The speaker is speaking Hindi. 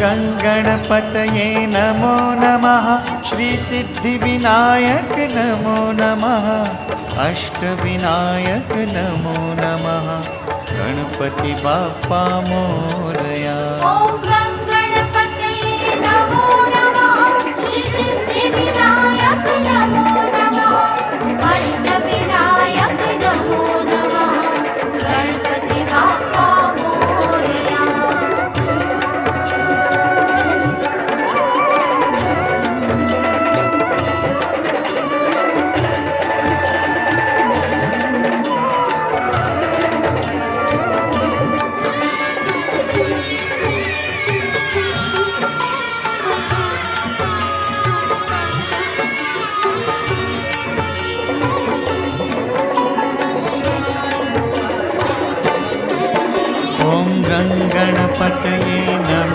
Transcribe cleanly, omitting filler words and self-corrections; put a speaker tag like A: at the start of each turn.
A: गणपतये नमो नमः। श्री सिद्धिविनायक नमो नमः। अष्टविनायक नमो नमः। गणपति बाप्पा मोरया।
B: ॐ गणपतये नमो नमः। श्री सिद्धिविनायक नमो नमः। अष्टविनायक नमो नमः। गणपति बाप्पा मोरया।
A: ॐ गणपतये